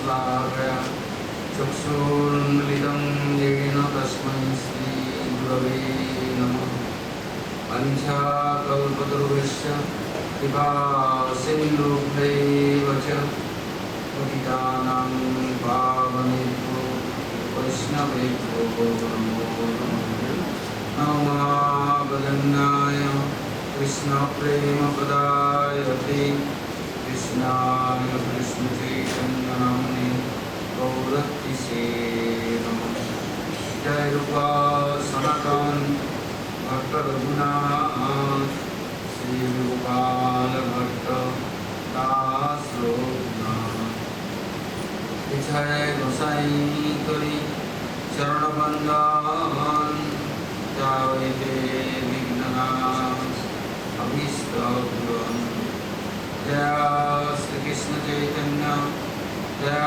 श्लाघया चक्षुरुन्मिलितं येन तस्मै श्रीगुरवे नमः। वाञ्छाकल्पतरुभ्यश्च कृपासिन्धुभ्यैव च पतितानां पावनेभ्यो वैष्णवेभ्यो नमो नमः। नमः कृष्णप्रेमप्रदायते कृष्णाय कृष्णचैतन्यनाम्ने गौरतिसे नमः। जय रूपा सनातन भक्त रघुनाथ श्री गोपाल भट्ट दास लोकनाथ जय गोसाई करी चरण बंदन जावते विघ्ननाश अभीष्ट पूरण। जय श्री कृष्ण चैतन्य जय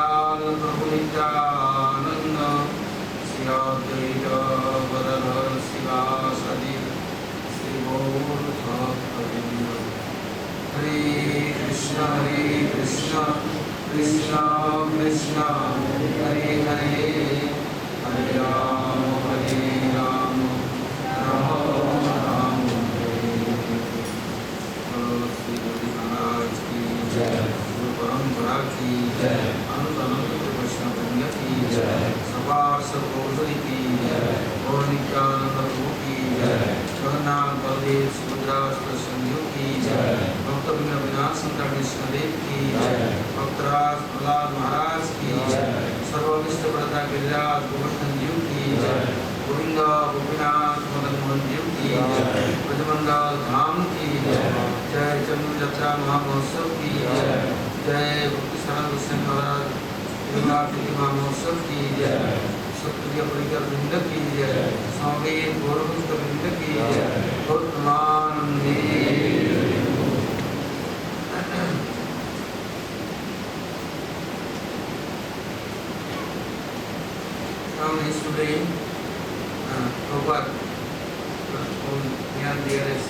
प्रभु नित्यानंद श्री अद्वैत गदाधर शिवासादि श्री गौर भक्तवृंद। हरे कृष्ण कृष्ण कृष्ण हरे हरे हरे राम राम राम हरे हरे। श्री गुरु महाराज की जय, गुरु परंपरा की जय, अनंत अनंत वैष्णव वृंद की जय, सवार सर्वोदय की जय, गौर नित्यानंद प्रभु की जय, जगन्नाथ बलदेव सुभद्रा संयोग की जय, भक्त विनाश कृष्णदेव की जय, भक्तराज प्रहलाद महाराज की जय, सर्वविष्ट प्रदा गिरिराज गोवर्धन जीव की जय, गोविंद गोपीनाथ मदन मोहन जीव की जय, ब्रजमंडल धाम की जय, जय जन्म जत्रा महामहोत्सव की जय, जय भक्ति सारण गोस्वामी महाराज महोत्सव की जय, सप्तप्रिय परिकर वृंद की जय, समवेत गौरवंत वृंद की जय, गौतमानंदे। Now is today Prabhupada on near dearest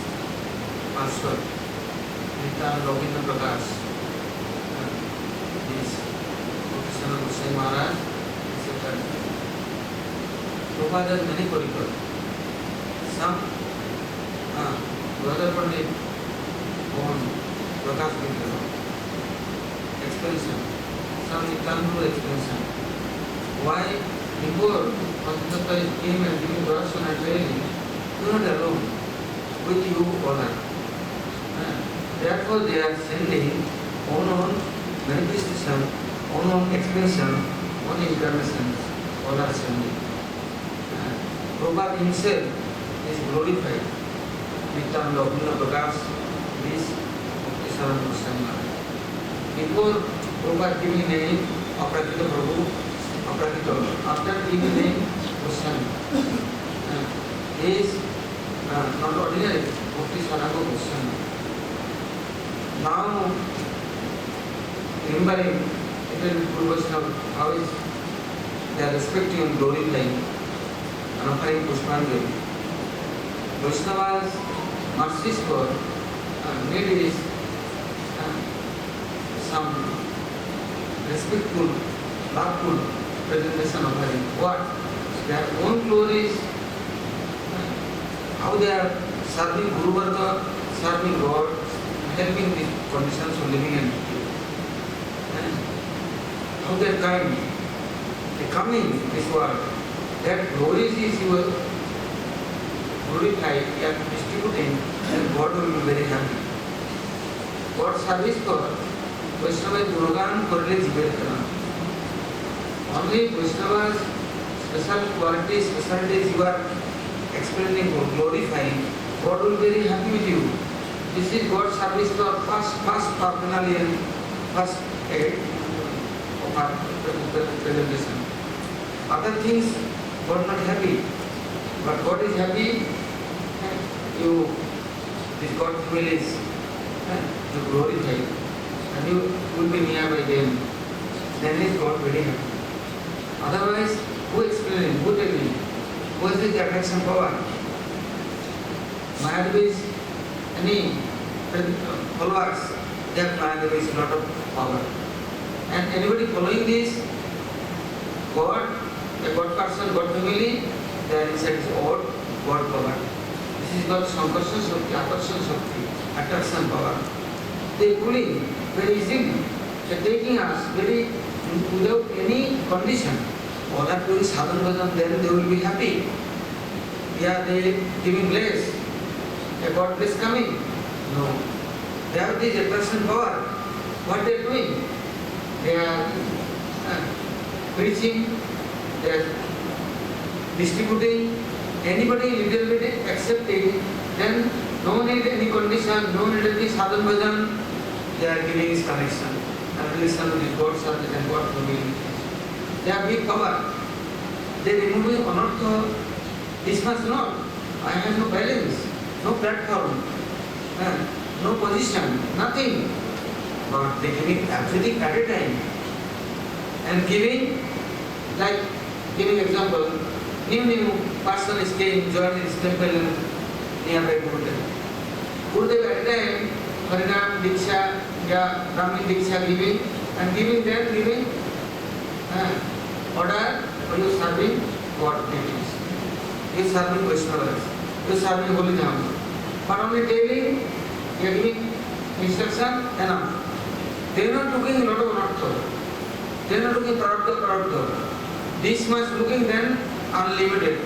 pastor Nityananda Ravindra Prakash. This Krishna Goswami Maharaj is a Prabhupada has many parikar. Some brother Pandit on Prakash Vindra expansion, some Nityananda expansion. Why? Before Panchatattva came and giving darshan and training, you are not alone with you all. Therefore they are sending on manifestation, on expansion, on incarnation, all are sending. Prabhupada himself is glorified. Nityananda Ravindra Prakash is Bhakti-Sarana Goswami Maharaj. Before Prabhupada giving name Aprakita Prabhu, after giving name Goswami, is not ordinary Bhakti-Sarana Goswami. Now, remembering even Guru Vaishnava, how is they are respecting and glorifying and offering Pushpanjali. Vaishnava's mercies for need is some respectful, loveful presentation of having what? Their own glories, how they are serving Guru Varga, serving God, helping the conditions of living entity. How they are kind, they come in this world. That glories is your glorified, you are distributing, and God will be very happy. God service for Vaishnava Gurugan Korle Jivedana. Only Vaishnava's special qualities, specialties you are explaining or glorifying, God will be very happy with you. This is God's service for first paraphernalia, first aid of our presentation. Other things, God not happy, but God is happy. This God will is you glorify, and you will be near by them. Then is God very happy. Otherwise, who explaining, who telling, who is the attraction power? Mayadeva is any followers, that Mayadeva is lot of power. And anybody following this God, a God person, God family, their inside is odd, God power. This is called Sankarshan Shakti, Akarshan Shakti, attraction power. They pulling very easily, they taking us very without any condition. All are doing sadhana bhajan, then they will be happy. Yeah, they giving less. A God is coming. No. They have this attraction power. What they are doing? They are preaching, they are distributing, anybody little bit accepting, then no need any condition, no need any sadhana bhajan, they are giving his connection. And listen to this God service and God family. They have big power. They are removing anartha. This must not. I have no balance, no platform, no position, nothing. But they giving everything at a time. And giving, like giving example, new person is came, joined his temple nearby Gurudev. Gurudev at a time, Harinam Diksha, yeah, Brahmin Diksha giving, and giving them, giving order, or you serving God deities. You are serving Vaishnavas, you are serving Holy Dhamma. But only telling, you are giving instruction, enough. They are not looking a lot of anartha. They are not looking prarabdha. This much looking then unlimited.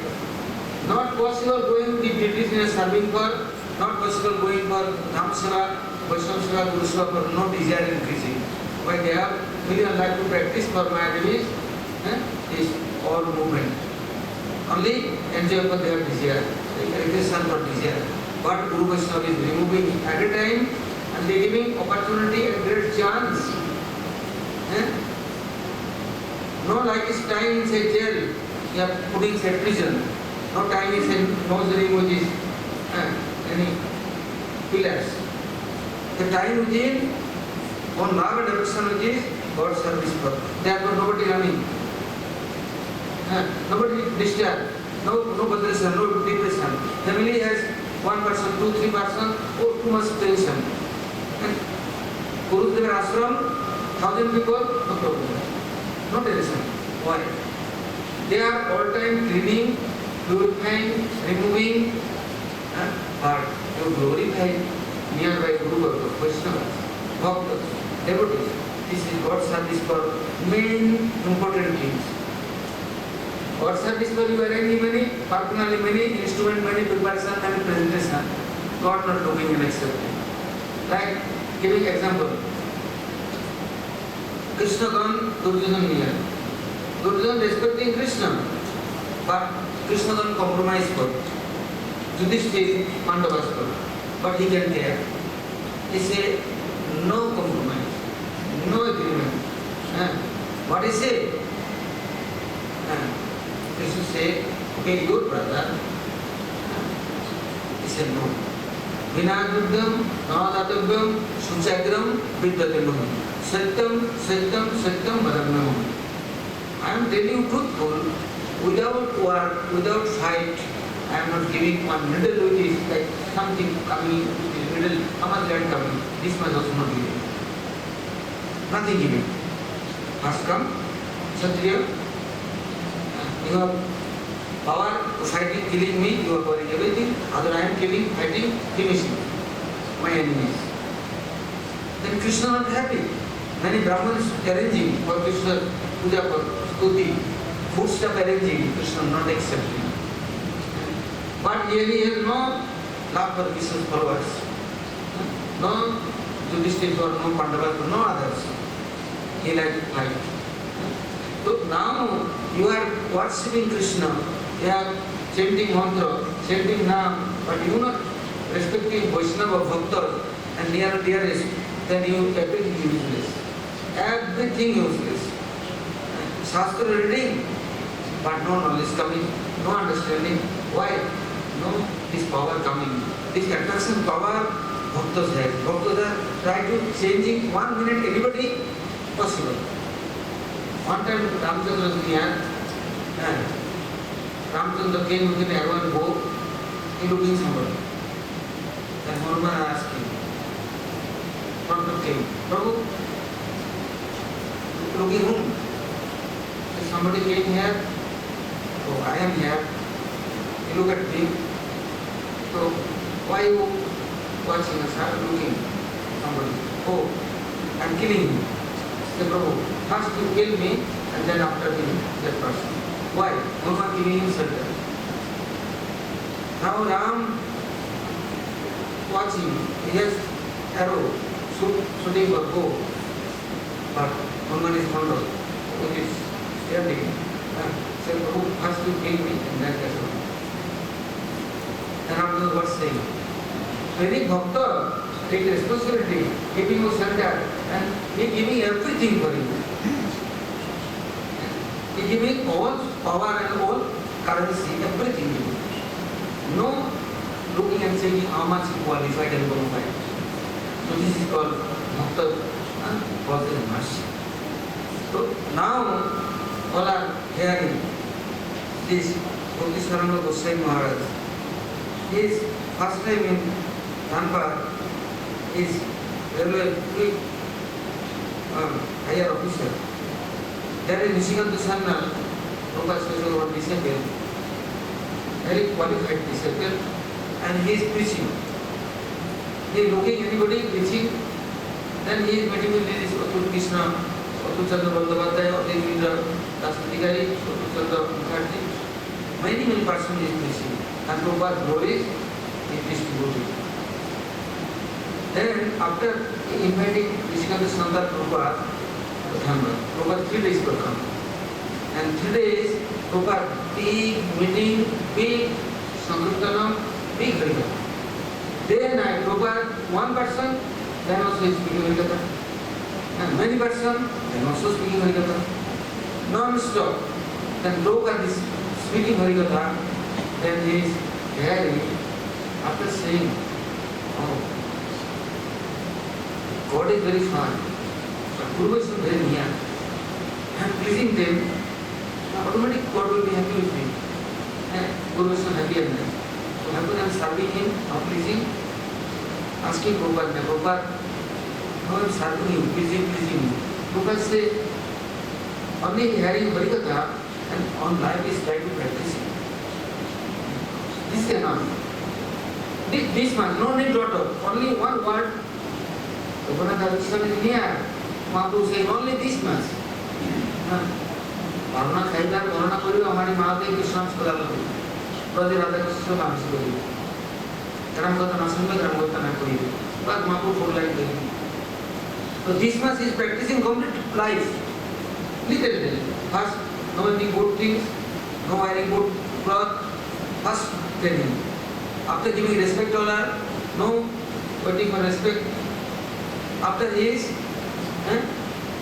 Not possible going the deities in a serving for, not possible going for Dham Seva, Vaishnava Seva, Guru Seva for no desire increasing. Why they have million like to practice for my devotees, is all movement. Only enjoy for their desire, recreation for desire. But Guru Vaishnava is removing at a time and they giving opportunity and great chance. No like his time inside jail, you are putting inside prison. No time inside nursery which is any pillars. The time which is on love and devotion which is God service for. Therefore nobody running. Nobody disturbed. No botheration, no depression. Family has 1 person, 2, 3 person, oh, too much tension. Gurudev ashram, 1,000 people, no problem. No tension. Why? They are all time cleaning, purifying, removing, but you glorify nearby Guru, Vaishnavas, Bhaktas, devotees. This is God service for main important things. God service for you arrange money, personally money, instrument money, preparation and presentation. God not looking and accepting. Like giving example. Krishna gone, Duryodhana near. Duryodhana respecting Krishna, but Krishna gone compromise for. Yudhishthira, Pandavas for. But he can care. He say, no compromise, no agreement. What he say? Krishna say, okay, your brother. He said, no. Vinayuddham, Navadatavyam, Suchagram, Vidyatanam. Satyam, Satyam, Satyam, Vadagnam. I am telling you truthful, without war, without fight, I am not giving one middle which is like something coming, middle, how much land coming, this much also not giving. Nothing giving. First come, Kshatriya, you have power to fighting, killing me, you are pouring everything, other I am killing, fighting, finishing my enemies. Then Krishna not happy. Many Brahmins arranging for Krishna puja for stuti, food stuff arranging, Krishna not accepting. But here he has no love for Krishna's followers. No Yudhishthira for, no Pandavas for, no others. He like fight. So now you are worshipping Krishna, you are chanting mantra, chanting Nam, but you are not respecting Vaishnava Bhaktas and near dearest, then you everything useless. Everything useless. Shastra reading, but no knowledge coming, no understanding. Why? No, this power coming. This attraction power Bhaktas have. Bhaktas are trying to changing 1 minute anybody possible. One time Ramchandra was here, Ramchandra came with an arrow and bow, he looking somebody. Then Hanuman asked him, from the king, Prabhu, looking room. If somebody came here, so I am here, you look at me, so why you watching us, looking somebody? Oh, I'm killing him. Say, Prabhu, first you kill me and then after killing that person. Why? Bhagavan giving him shelter. Now Ram watching, he has arrow, shooting for bow, but Hanuman is fond of, which is standing. Say, Prabhu, first you kill me and then that one. And after what saying? So any bhakta take responsibility, giving you shelter, and he giving everything for you. He giving all power and all currency, everything. No looking and saying how much he qualified and qualified. So this is called bhakta, called as mercy. So now all are hearing this Bhaktisaranga Goswami Maharaj. His first time in Dhanbad is railway higher officer. There is Nishikanta Sarna, Prabhupada special one disciple, very qualified disciple, and he is preaching. He is looking anybody preaching, then he is meeting with this Atul Krishna, Atul Chandra Bandhavadhyaya, Atul Vindra, Daspatikari, Atul Chandra Mukherjee. Many persons is preaching. And Prabhupada glories, he distributed. Then after inviting Nishikanta Sandar Prabhupada, Prabhupada 3 days will come. And 3 days, Prabhupada big meeting, big Sankirtanam, big Harikatha. Day and night, Prabhupada, one person, then also is speaking Harikatha. And many persons, then also speaking Harikatha. Non-stop. Then Prabhupada is speaking Harikatha, then he is hearing, after saying, oh, God is very far, but Guru is very near. I am pleasing them, automatically God will be happy with me. Guru is not happy at me. So how can I am serving him, not pleasing? Asking Prabhupada, Prabhupada, how I am serving you, pleasing you. Prabhupada say, only hearing Harikatha and on life is trying to practice it. This is enough. This much, no need lot of, only one word. Raghunath Krishna is near. Mahaprabhu saying only this much. Varuna Khaidar, Varuna Kori, Amari Mahadev Krishna Spadala Kori. Brother Radha Krishna Kamsi Kori. Ramgata Nasambe, Ramgata Nakori. But Mahaprabhu for life Kori. So this much is practicing complete life. Literally. First, no eating good things, no wearing good cloth. First training. After giving respect to Allah, no waiting for respect. After this,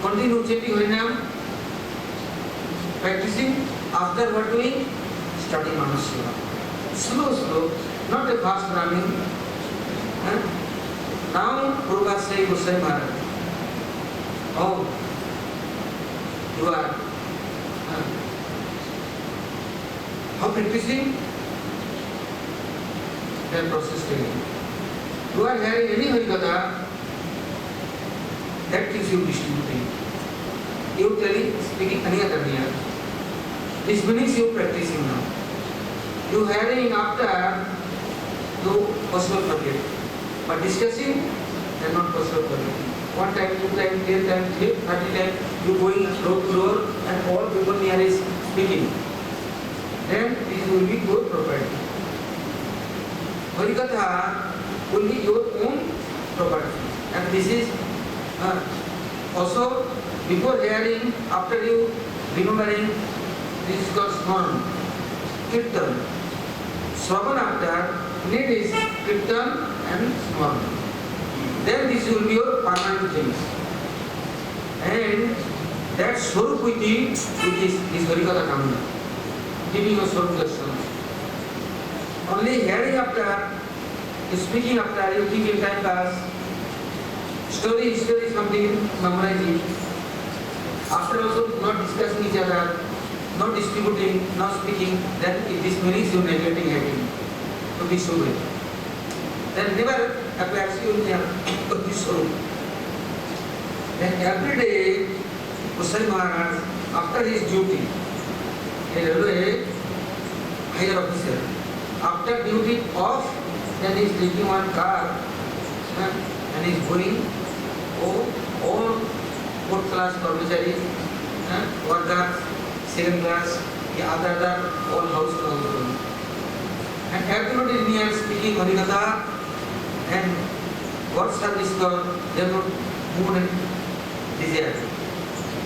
continue chanting Harinam, practicing. After what doing? Studying Manasya. Slow, not a fast running. Now, Prabhupada saying Goswami Maharaj, oh, you are how practicing? Then process training. You are hearing any Harikatha, that gives you distributing. You telling, speaking Aniya Tarniya. This means you practicing now. You hearing after, you possible forget. But discussing, they are not possible forget. 1 time, 2 time, 10 time, 30 time, you going door to door and all people near is speaking. Then this will be your property. Harikatha will be your own property. And this is also before hearing, after you remembering, this is called Smaran, Kirtan. Shravan after, need is Kirtan and Smaran. Then this will be your permanent things. And that Swarup with you, which is this Harikatha Kamana, giving your Swarup darshan. Only hearing after, speaking after, you think in time pass, story something memorizing. After also not discussing each other, not distributing, not speaking, then this means you neglecting having to be so good. Then never appears you in this soul. Then every day Goswami Maharaj, after his duty, a railway higher officer, after duty off, then he is taking one car and he is going all fourth class कर्मचारी, workers, second class, the other all house to house going. And everybody is near speaking Harikatha and God service God, they are not mood and desire.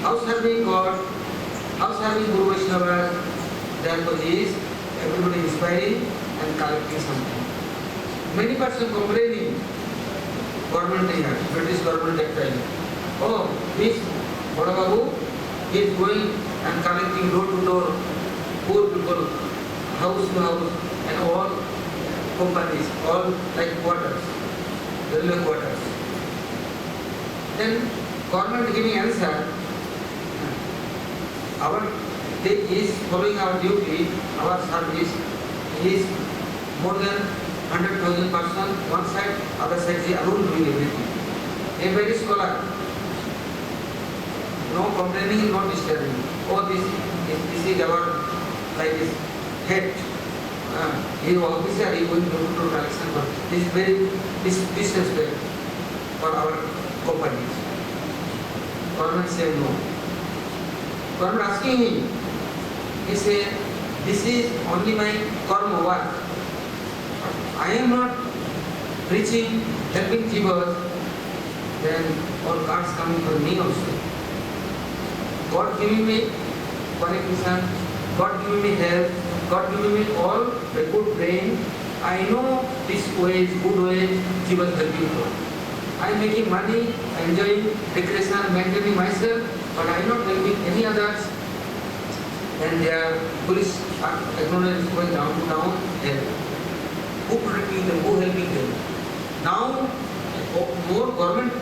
How serving God, how serving Guru Vaishnava, therefore is everybody inspiring and collecting something. Many persons complaining, government here, British government actually. Oh, this Bada Babu is going and collecting door to door, poor people, house to house, and all companies, all like quarters, railway quarters. Then government giving answer, our they is following our duty, our service is more than 100,000 persons, one side, other side is alone doing everything. A very scholar, no complaining, no disturbing. Oh, this is our like this head. He is officer, he is going to do collection, but this is very disrespect for our companies. Government said no. Government asking him, he said, this is only my karma work. I am not preaching, helping jivas, then all cards coming for me also. God giving me qualification, God giving me health, God giving me all a good brain. I know this way is good way, jivas helping God. I am making money, enjoying recreation, maintaining myself, but I am not helping any others. And their police economy is going down to down. Who protecting them? Who helping them? Now, more government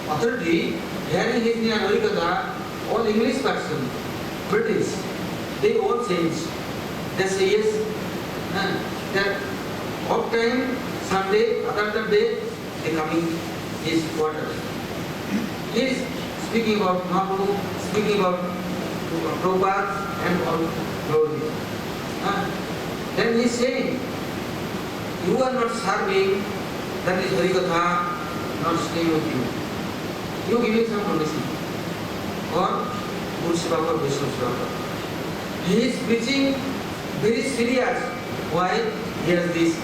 authority hearing his name Harikatha, all English person, British, they all change. They say yes. That off time, Sunday, other day, they coming his quarters. He is speaking about Mahaprabhu, speaking about Prabhupada and all glory. Then he is saying, you are not serving, that is Harikatha, not staying with you. You giving some donation. Or Guru Seva or Vaishnava Seva. He is preaching very serious. Why? He has this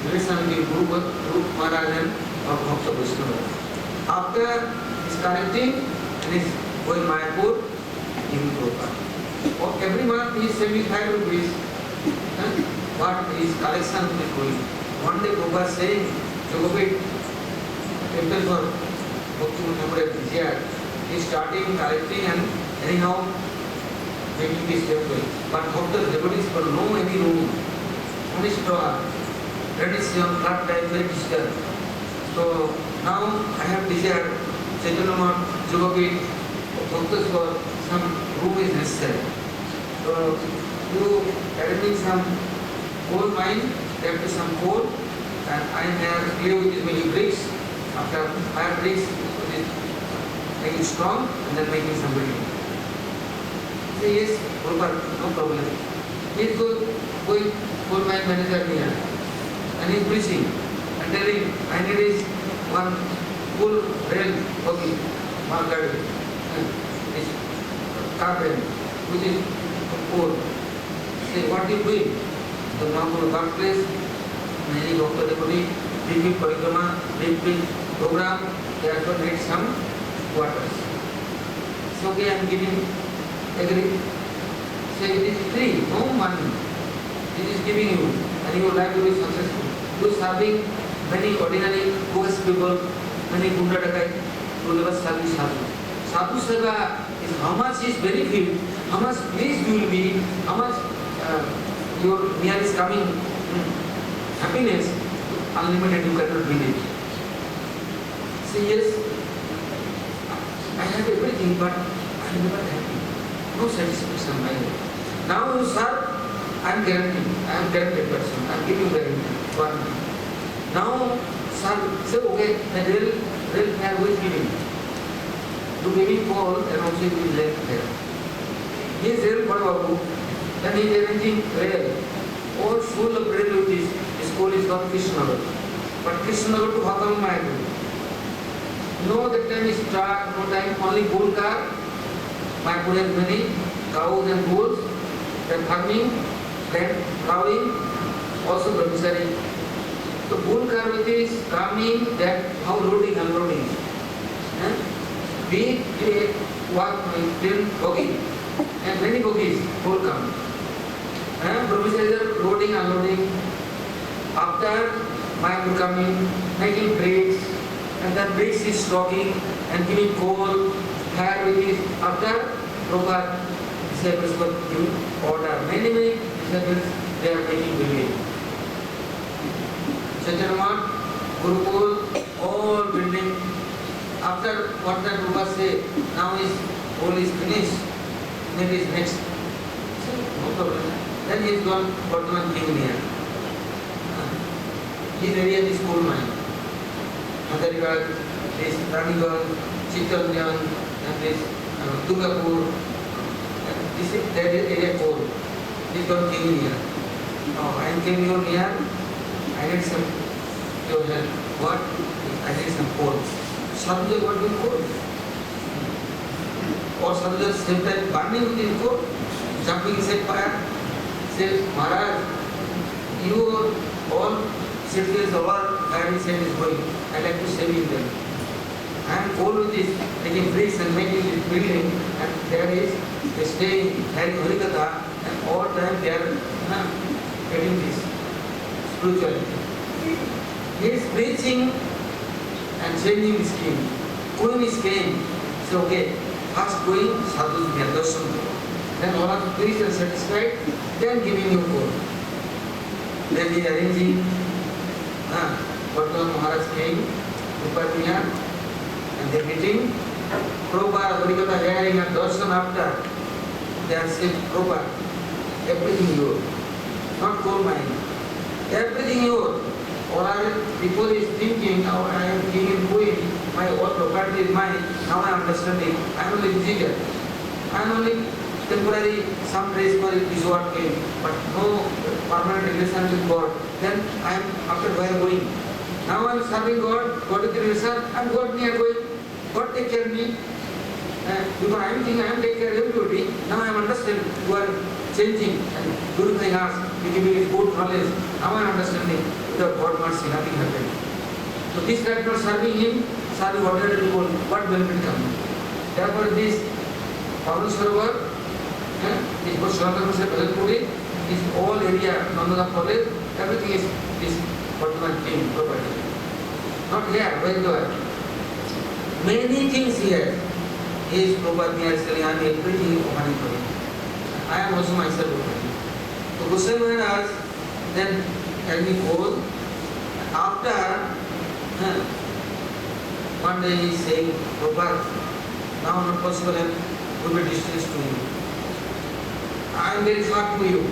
relation with Guru Maharaj or Bhakta Vaishnava. After his correcting and his going Mayapur, he will go back. Every month he is 75 rupees. What his collection is going. One day Prabhupada saying, Jogopit, temple for Bhakti Maharaj is here. He is starting, collecting and anyhow making this temple. But Bhakta devotees for no any room. Only straw. Tradition, flat time, very disturbed. So now I have desired Chaitanya Math, Jogopit, Bhaktas for some room is necessary. So you arranging some coal mine, there is some coal, and I have clay which is making bricks. After fire bricks, making strong, and then making some building. Say yes, Prabhupada, no problem. He is going coal mine manager here, and he is preaching and telling, I need is one full rail, okay, market, this carpet, which is coal. Say, what are you doing? So now to the workplace, many Bhakta devotee, big parikrama, big program, therefore need some quarters. So okay, I am giving, agree. Say it is free, no money. It is giving you, and you would like to be successful. You are serving many ordinary poor people, many gunda dakai, to never serve sadhu. Sadhu seva is how much is benefit, how much pleased you will be, how much your near is coming happiness, unlimited, you cannot believe. Say yes, I have everything, but I am never happy. No satisfaction in my life. Now you serve, I am guaranteed person, I am giving guarantee. One. Now serve, say okay, the real fare who is giving? to giving coal and also he will left there. He is there for Babu, and he is arranging rail. All full of rail with his coal is called Krishnagar. But Krishnagar to Hakam Mayadu. No, that time is truck, no time, only bull car. Mayapur has many cows and bulls. Then farming, then plowing, also commissary. So bull car with is coming, that how loading, unloading. Big walk, train bogey, and many bogies will come. Commissary loading, unloading. After Mayapur coming, making brakes, and then brakes is stocking and giving coal, fire with it. After proper disciples were giving order. Many disciples they are making building. Second one, Gurukul, all building. After what the Prabhupada say, now is all is finished, maybe is next. So, no problem. Then he is gone, Bardhaman King here. His area is coal mine. Madarigad, this Raniganj, Chittanjan, and this Durgapur, this is that area coal. This got king here. Now I came here near, I need some your help. What? I need some coal. Sadhus what will coal? Or sadhus same time burning with his coal, jumping inside fire. Say, Maharaj, you all citizens of our fire inside is going. I like to save them. I am cold with this, taking bricks and making this building, and there is they stay in Harikatha, and all time they are getting this spirituality. He is preaching and changing his king. Queen is came, say okay, first going sadhu darshan. Then all of the priests are satisfied, then giving you food. Then he is arranging. Bardhaman Maharaj came, Upatmiya, and they meeting. Prabhupada, Harikatha hearing and darshan after. They are saying, Prabhupada, everything yours, not coal mine. Everything yours. Or people is thinking, now I am king and queen, my all property is mine, now I am understanding. I am only visitor. I am only temporary, some days for this word came, but no permanent relation with God. Then I am, after where going? Now I am serving God, God is the relation, I am God near going. God take care of me. Because I am thinking I am taking care of everybody. Now I am understanding. You are changing and purifying us, giving us good knowledge. Now I am understanding. Without God mercy, nothing happened. So this kind of serving him, serving ordinary people, what benefit comes? Therefore this Pavan Sarovar, this was Shankarana Bhajanpuri, this all area, Nandana College, everything is this Bardhaman King property. Not here, where you are. Many things here. Is Prabhupada near selling, I am everything opening for him. I am also myself opening. So Goswami Maharaj then tell me goes. After one day he is saying, Prabhupada, now not possible and will be distance to you. I am very far to you.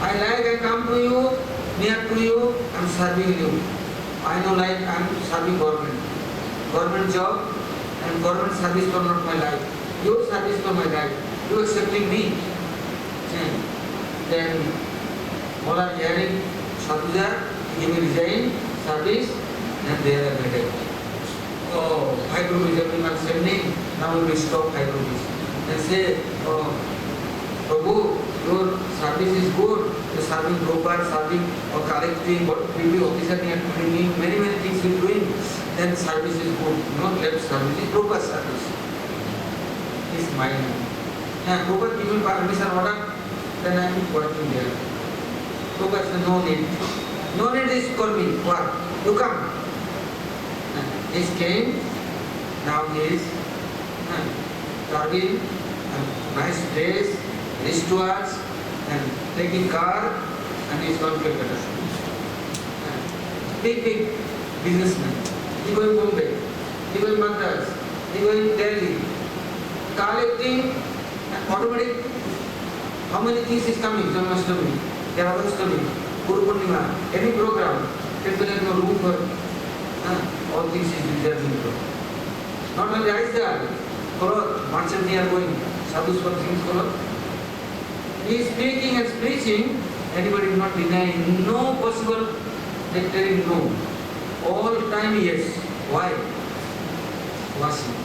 I come to you, near to you, I am serving you. I know like I am serving government. Government job and government service for not my life. Your service for my life. You accepting me. Then all are hearing Sadhuja, he will resign service and they are better. Oh, 5 rupees everyone sending, now we will stop 5 rupees. And say, oh, Prabhu, your service is good. You are serving Prabhupada, serving or collecting, PB officer, doing many things you are doing. Then service is good. Not left service, is Prabhupada service. Is mine. Prabhupada given permission order, then I am working there. Prabhupada said, no need. No need is for me. What? You come. He came, now he is driving, nice dress, wristwatch, and taking car, and he is going to Calcutta. Big businessman. He going Bombay, he going Madras, he going Delhi, collecting automatic. How many things is coming? Janmashtami, Radhastami, Guru Purnima, any program, there is no room for all things is reserved. Not only rice dal, cloth, merchant they are going, sadhus for things cloth. He is speaking and preaching, anybody is not denying, no possible declaring no. All time yes. Why? Washing,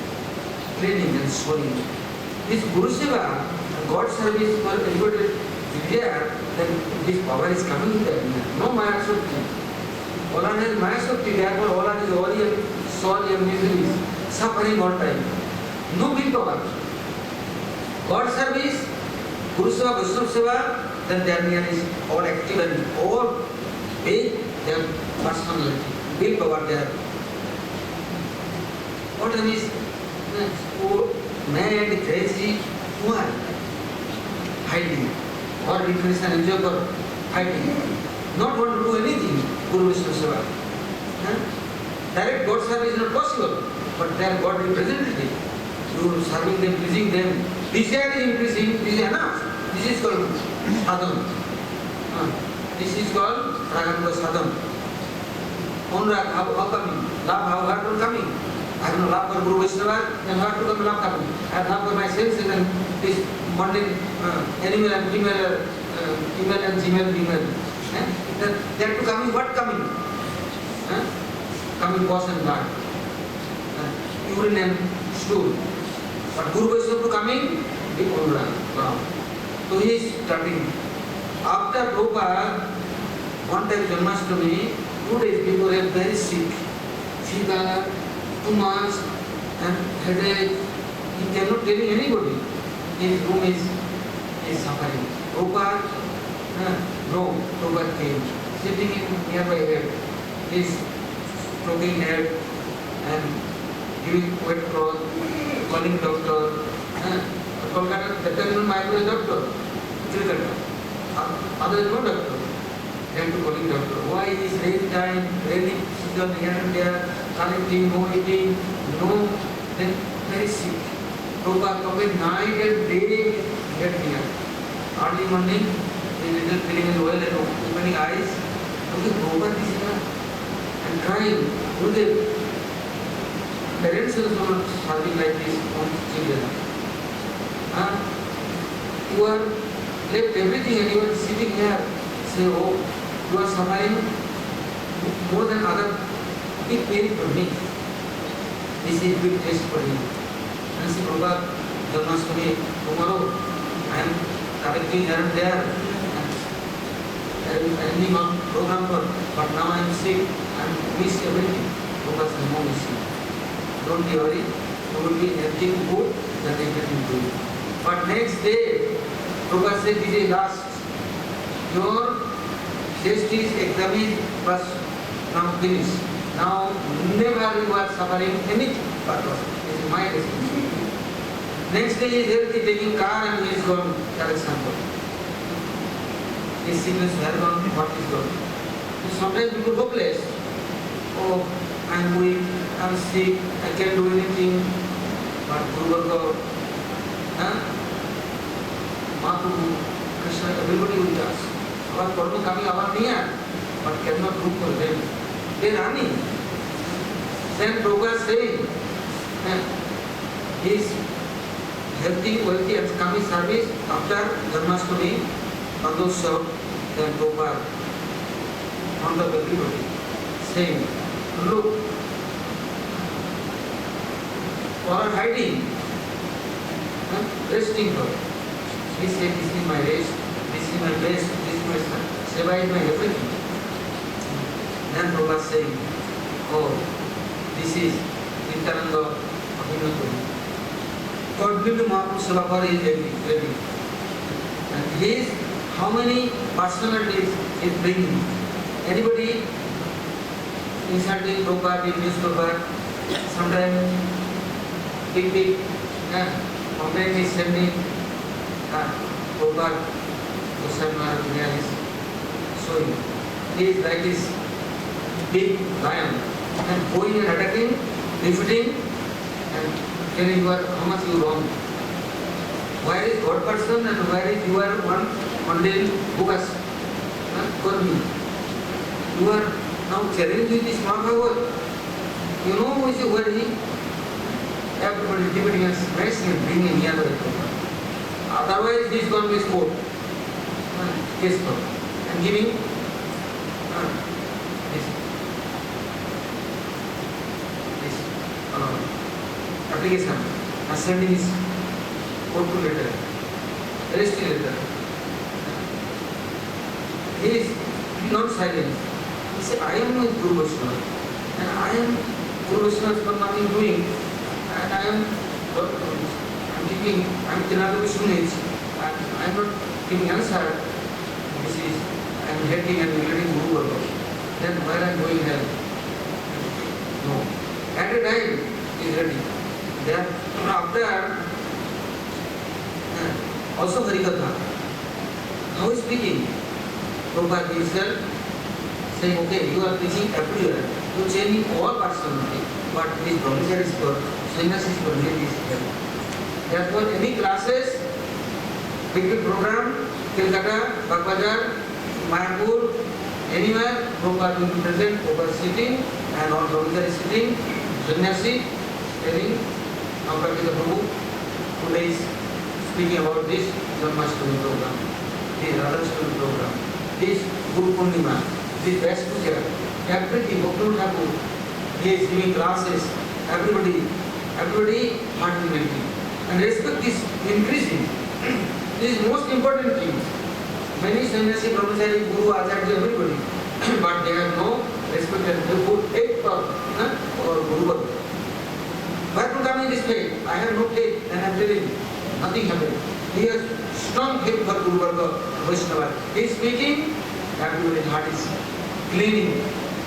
cleaning and showing. This Guru Seva, God service for everybody is there, then this power is coming there. No Maya Shakti. Ola has Maya Shakti, therefore Ola is all your soul, your miseries, suffering all time. No big power. God service, Guru Seva, Vaishnava Seva, then their name is all active and all big, their personality, big power there. What is mad, crazy, why? Hiding. Or depression and enjoy for hiding. Not want to do anything, Guru Vishnu Seva. Direct God service is not possible, but they are God representative. You serving them, pleasing them. Desire is increasing, this is enough. This is called sadhana. This is called raganga sadhana. Onrag, how coming? Love, how coming? I have no love for Guru Vaishnava, then how to come love coming? I have love for my senses and this mundane animal and female, female and female. They are to coming, what coming? Coming boss and blood. Urine and stool. But Guru Vaishnava to coming, the ground. So he is starting. After Prabhupada, one time Janmashtami, 2 days before, he was very sick. Fever, too much, and headache. He cannot tell anybody. His room is suffering. Prabhupada, no, Prabhupada came. Sitting in nearby head. He is stroking head and giving wet cloth, calling doctor. Kolkata, that time my doctor. Other no doctor. They have to calling doctor. Why is rain time, raining season here and there, collecting, no eating, no, then very sick. Prabhupada coming night and day, get here. Early morning, the little feeling is well and opening eyes. Okay, Prabhupada is here and crying. Do the parents also not serving like this on children. You are left everything and you are sitting here, say, oh, you are suffering more than other, big pain for me. This is big test for you. And say, Prabhupada, Janmashtami, tomorrow I am collecting here and there. I am ending on program for, but now I am sick, I am miss everything. Prabhupada says, no missing. Don't be worried, you will be everything good, then everything good. But next day, Prabhupada said, this is last. Your test is exam is first, now finished. Now never you are suffering anything purpose. This is my responsibility. Next day he is healthy, taking car and he is gone. For example, his sickness has gone, what is gone. So sometimes people hopeless. Oh, I am weak, I am sick, I can't do anything. But Guru Bhargava, Mahaprabhu, Krishna, everybody with us. Our Karma coming our near, but cannot do for them. They are running. Then Prabhupada saying, he is healthy, wealthy and coming service after Janmashtami, Pandoshav, then Prabhupada, front of everybody, saying, look, for hiding, resting for. He said, this is my rest, this is my best, this is my seva is my everything. Then Prabhupada saying, oh, this is Nityananda Abhinavapuri. God will do Mahaprabhu Seva for is ready. And his, how many personalities is bringing? Anybody insulting Prabhupada, abuse Prabhupada, sometimes big, complaint is sending Prabhupada to some is showing. He is like this big lion and going and attacking, defeating and telling you are how much you wrong. Where is God person and where is you are one mundane bogus Karmi. You are now challenged with this Mahabharata. You know who is he? everybody debating and smashing and bringing near the Prabhupada. Otherwise, this is going to be sport. Case for and giving this application and sending his court letter, arrest letter. He is not silent. He said, I am with Guru Vaishnava and I am Guru Vaishnava for nothing doing and I am thinking, I am Tinadu Vishnu and I am not giving answer. This is, I am hating and neglecting Guru Varga. Then where I am going hell? No. At a time he is ready. Then after also Harikatha. Now he is speaking. Prabhupada himself saying, okay, you are preaching everywhere. You are changing all parts of the but this brahmacharya is for, sannyas is for, this is here. Therefore, any classes, big program, Kolkata, Bagbajar, Mayapur, anywhere, Prabhupada will be present, Prabhupada sitting, and all brahmacharya sitting, sannyasi, telling, Navkartika Prabhu, today is speaking about this Janmashtami program, this Radhaष्टमी program, this Guru Purnima, this Vyas Puja, everything, Bhakti Thakur, he is giving classes, everybody participating. And respect is increasing. This is most important thing. Many sannyasi, brahmachari, guru, acharya, everybody, but they have no respect and they put faith for Guru Bhakti. Why to come in this faith? I have no faith and I am telling you, nothing happened. He has strong faith for Guru Varga, Vaishnava. He is speaking, everybody's heart is cleaning.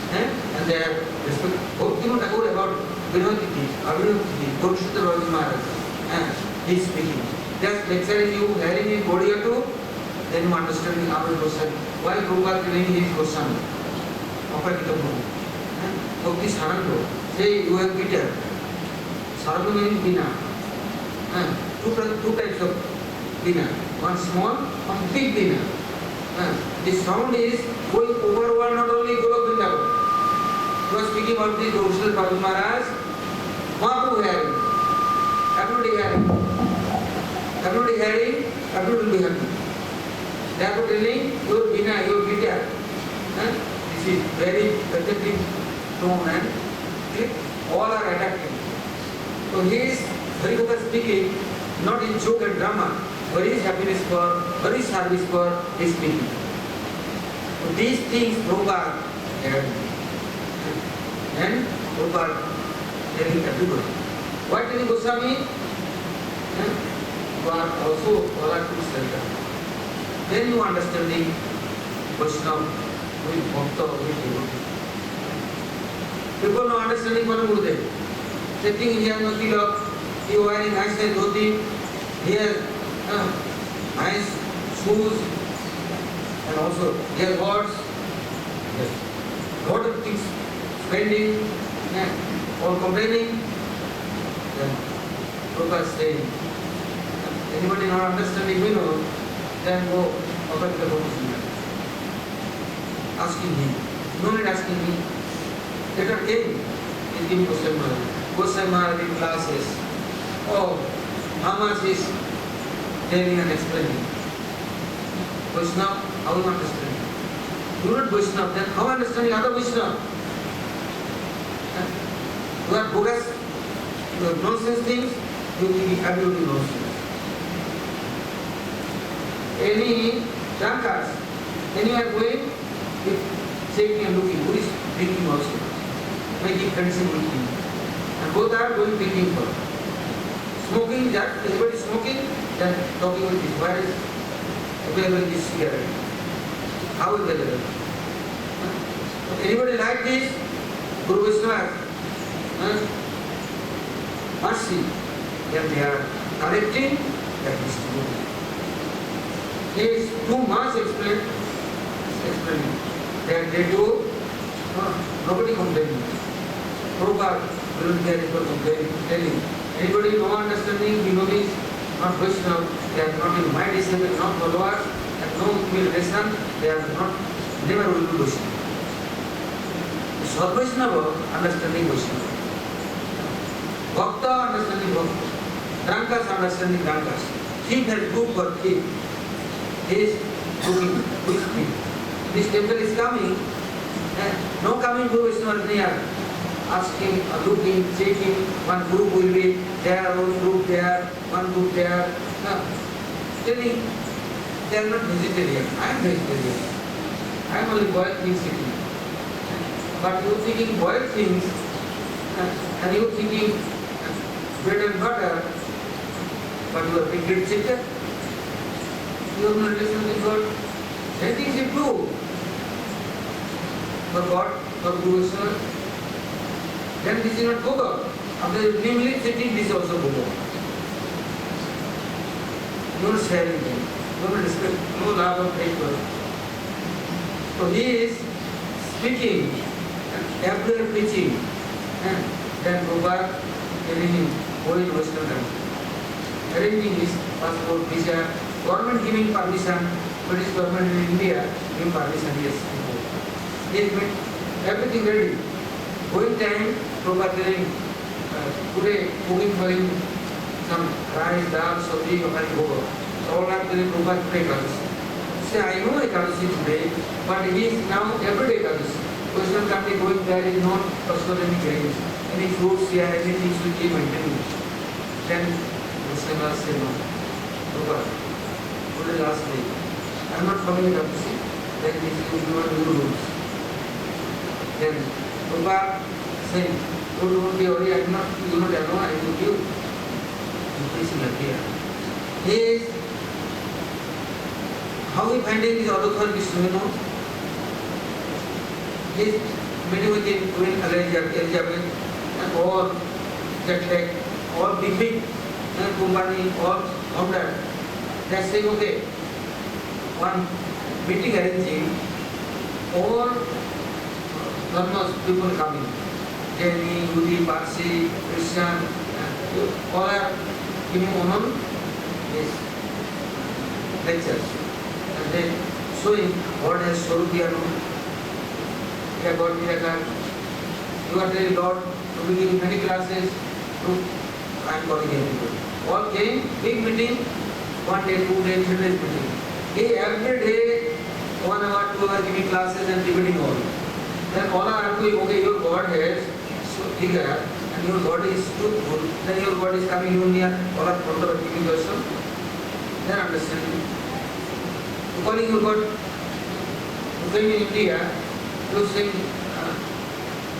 And they have respect. Bhakti Thakur about Vinoditi, Abhinoditi, Gurushatta Ravi Maharaj. He is speaking. Just lecturing you, hearing in Bodhiyatu, then you understanding our Goswami. Why Prabhupada telling his Goswami? Navkartika Prabhu. Bhakti Saranga. Say you have guitar. Saranga means Bina. Two types of Bina. One small, one big Bina. The sound is going over not only Golok Vrindavan. You are speaking about the Goswami Prabhu Maharaj. Mahaprabhu hearing. Everybody hearing. Everybody hearing, everybody will be happy. Therefore telling your Bina, your guitar. This is very pathetic tone and all are adapting. So he is Harikatha speaking, not in joke and drama. Very happiness for, very service for his speaking. So these things Prabhupada had. And Prabhupada telling everybody. Why telling Goswami? You are also all are to center. Then you understanding Vaishnava with Bhakta, with devotee. People no understanding Guru Gurudev. They think he has no tilak, he is wearing nice dhoti, he has nice shoes, and also he has gods, lot of things, spending, or complaining. Then Prabhupada is saying, anybody not understanding Vinod, then go Navkartika Prabhu. Asking him, no need asking me. Later came, he gave Goswami Maharaj. Goswami Maharaj in classes. Oh, how much is telling and explaining. Vaishnava, how you understand? You are not Vaishnava, then how understanding other Vaishnava? You are bogus, you have nonsense things, you think absolutely nonsense. Any drunkards, anywhere going, checking and looking, who is drinking also, making friendship with him. And both are going drinking for. Smoking, that everybody is smoking, then talking with this. Where is available this cigarette? How is available? Anybody like this? Guru Vaishnava, mercy, then they are correcting that distribution. He is too much explaining. Then they do, nobody complaining. Prabhupada will be there for complaining, telling. Anybody no understanding, devotees, not Vaishnava, they are not in my disciple, not followers, and no humiliation, they are not, never will be Vaishnava. Svat Vaishnava, understanding Vaishnava. Bhakta understanding Bhakta. Drunkards understanding drunkards. Thief has book for thief. He is looking with me. This temple is coming. No coming Guru Vaishnava near. Asking, looking, checking. One group will be there, one group there, one group there. Telling they are not vegetarian. I am vegetarian. I am only boiled things eating. But you thinking boiled things and you thinking bread and butter, but you are big chicken. You have no relation with God. That is it true. For God, for Guru Vaishnava, then this is not Goga. After you namely sitting, this is also Goga. No sharing, no respect, no love of paper. So he is speaking, everywhere preaching, and then Prabhupada telling him, go in Western country. Arranging his passport, visa, government giving permission, British government in India giving permission, yes. He has made everything ready. Going time, Prabhupada telling, today cooking for him some rice, dal, sabji, Bhakari Bhoga. All are telling Prabhupada today Ekadashi. Say, I know Ekadashi today, but he is now everyday Ekadashi. Western country going there is not possible any grains, any fruits here, anything should be maintained. Then Muslims say no. Prabhupada, today last day, I am not coming Ekadashi. Then this is not new rules. Then Prabhupada saying, don't be worried, I do not allow, I will give. Increasing here. He is, how he finding his Adhokar Vishnu, you know? He is meeting with him, Queen Elizabeth, and all jet lag, all big, and Kumbani, all that. They are saying, okay, one meeting arranging, all dharmas people coming. Jain, Yehudi, Parsi, Christian, all are giving honor his lectures. And then showing what has Swarupiyano, God Miracle. You are telling Lord to be giving many classes, to I am calling everybody. All came, big meeting, 1 day, 2 days, 3 days meeting. He every day, 1 hour, 2 hours giving classes and debating all. Then all are arguing, okay, your God has so bigger and your God is truthful, then your God is coming near, all are giving question. Then understanding. Calling your God, you came in India, you saying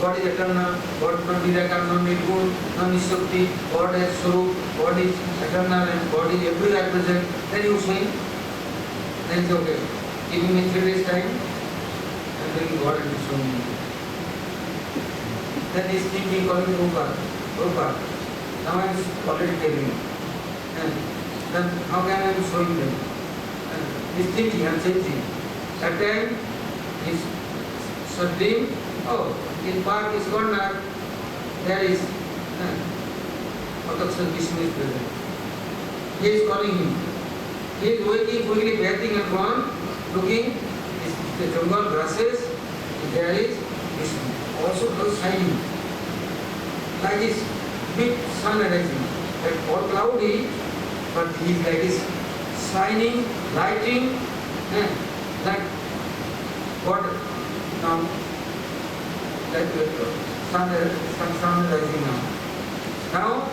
God is eternal, God is not miracle, not nirgun, not nishakti, God is Swarup, God is eternal and God is everywhere present. Then you saying, then it's okay. Giving me 3 days time, and then God and showing me. Then he's thinking, calling Prabhupada, now I am already telling you. And then how can I be showing them? And he's thinking and changing. That time, he's dream, oh, in park is corner, there is Adhokar Vishnu is present. He is calling him. He is waking, quickly bathing and gone, looking, the jungle grasses, there is Vishnu. Also those shining. Like this big sun rising. That all cloudy, but he is like this shining, lighting, that what now, like sun rising now. Now,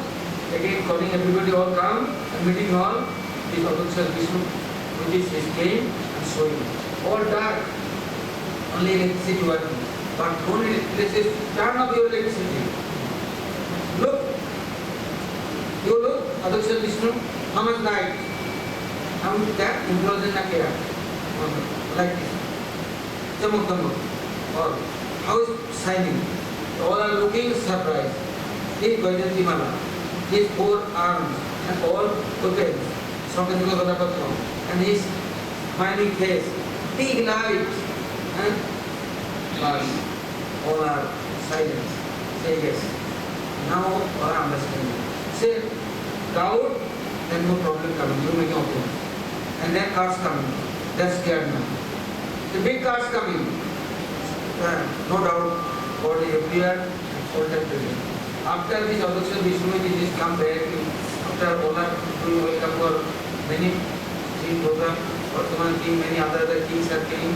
again calling everybody all come and meeting all, this Adhokar Vishnu, which is his game and showing. All dark, only electricity working. But only electricity, turn off your electricity. Look, you look, Adhokar Vishnu, how much light? How much that implosion na kya? Like this. Chamak damak. Or how is shining? All are looking surprised. His Vaijanti Mala, his 4 arms and all weapons, and his smiling face, big light, and all are silent. Say yes. Now all are understanding. Say doubt, then no problem coming. You make okay. And then cars coming. That's scared now. The big cars coming. No doubt, God is everywhere, all time present. After this abduction, Vishnu is come back. After Ola doing welcome for many king program, Ottoman king, many other kings are coming.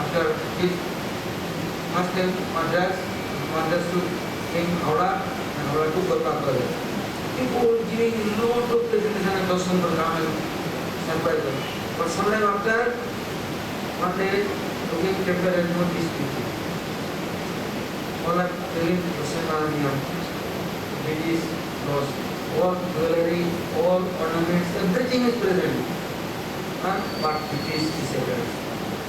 After this, first time Madras to King Howrah and Howrah to Kolkata. People giving a lot of presentation and darshan program and surprise them. But sometime after, one day, looking temple and not these people. All are telling Prasanna, British laws, all jewelry, all ornaments, everything is present. But it is disabled.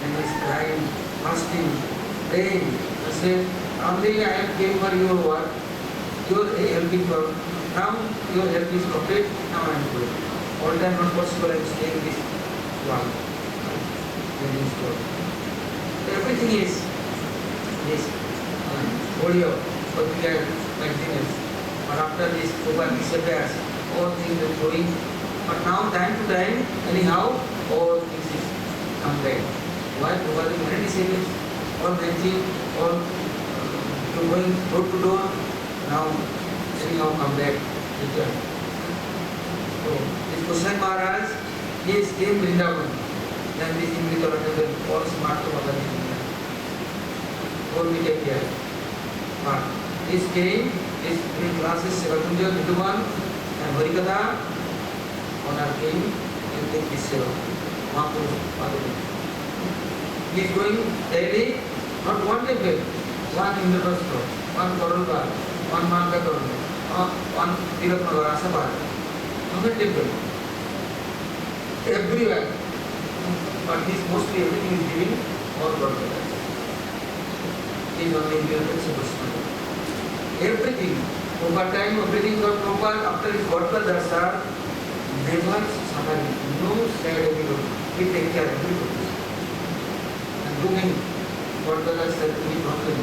And is crying, fasting, praying, and saying, only I came for your work, your helping for. Now your help is complete, now I am good. All time not possible, I am staying this one. Everything is audio, Patrika, magazines. But after this, Prabhupada disappears, all things are going. But now, time to time, anyhow, all things is come back. Why? Prabhupada is many disciples, all dancing, all going door to door. Now, anyhow, come back. Return. So, this Kushan Maharaj, he came Vrindavan. Then this Imrita all smart to Bhagavad. All we take care. But this came, this three classes, Sevatunja, Vidhuvan, and Harikatha, honor came and take this Seva. Mahaprabhu. He is going daily, not one temple, one Indraprastha, one Karulka, one Mankakarulka, one Tiratnagar, Asabha, one temple. Everywhere. But this mostly everything is giving all God. He is only Indraprastha. Everything. Over time, everything got proper after his Godka Darsa, never suffering, no sad anymore. We take care of everybody. And doing Godka Darsa, any problem,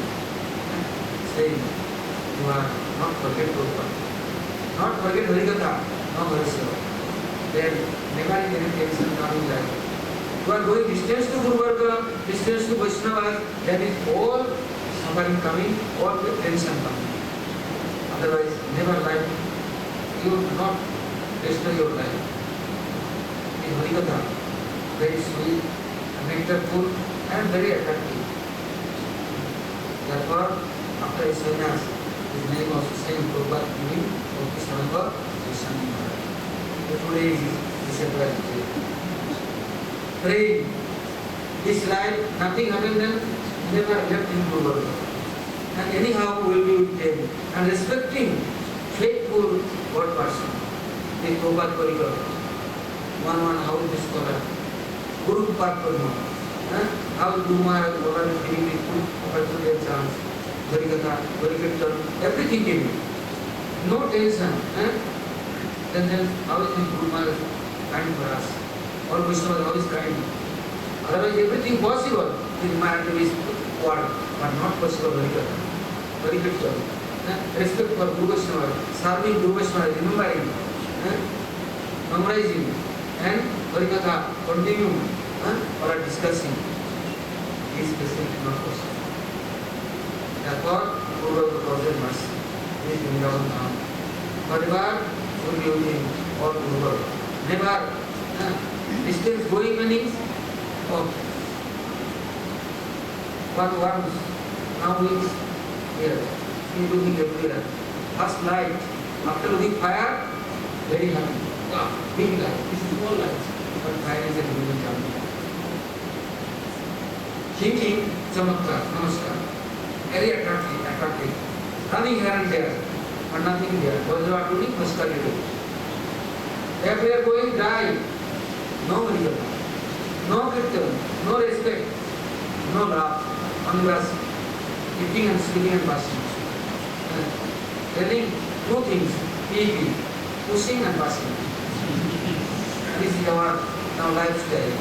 saying, you are not forget Prabhupada, not forget Harikatha, no Hariseva. Then never any tension coming like. You are going distance to Guru Varga, distance to Vaishnava, that is all suffering coming, all the tension coming. Otherwise, never life, you will not destroy your life. In Harikatha, very sweet, nectarful, and very attractive. Therefore, after his sannyas, his name was same Prabhupada giving of Krishnamanga Krishna Maharaj. Today is December. Praying. This life, nothing happened then, never left in Guru Varga. And anyhow we will be with them. And respecting faithful God person. The Prabhupada Parikar. One how this scholar. Guru Parikar. How Guru Maharaj is giving me good opportunity and chance. Harikatha, Harikirtan, everything giving. No tension. Then how is this Guru Maharaj kind for us? Or Vishnu how is kind? Otherwise everything possible. This Maharaj is word, but not possible Harikatha. Harikirtan. Respect for Guru Vaishnava, serving Guru Vaishnava, remembering, memorizing, and Harikatha continue or discussing. This is not possible. Therefore, Guru Vaishnava must be Vrindavan Dham. Parivar will be with him or Guru. Never distance going means once, now is here. He looking everywhere. First light, after looking fire, very happy. Wow, big light. This is all light. But fire is a living company. Thinking, Chamatkar, Namaskar. Very attractive. Running here and there, but nothing there. Vajra doing, Namaskar you. If we are going die, no Harikatha, no Kirtan, no respect, no love, only was eating and sleeping and passing. Telling two things, eating, pushing and passing. This is our now lifestyle.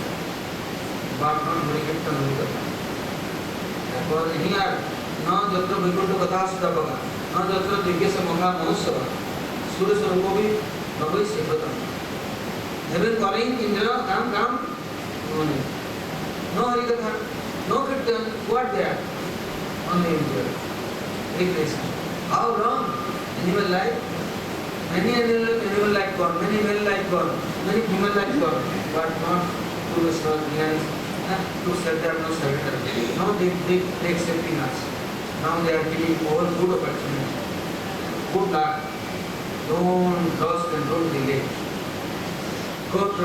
But not Harikirtan Harikatha. Therefore, here, now Jatra Vaikuntha Katha Sudabhaga, now Jatra Divyasa Mangala Mahosava, Surya Sarukovi, Bhavai Sevatam. Heaven calling, Indra, come, no Harikatha, no Kirtan, what there? Only enjoy. Recreation. How long? Animal like many animal like God, many male like God, many female like God, but not to the Sardinians, to Sardar, no Sardar. Now they accepting us. Now they are giving all good opportunity, good luck. Don't lost and don't delay. Go to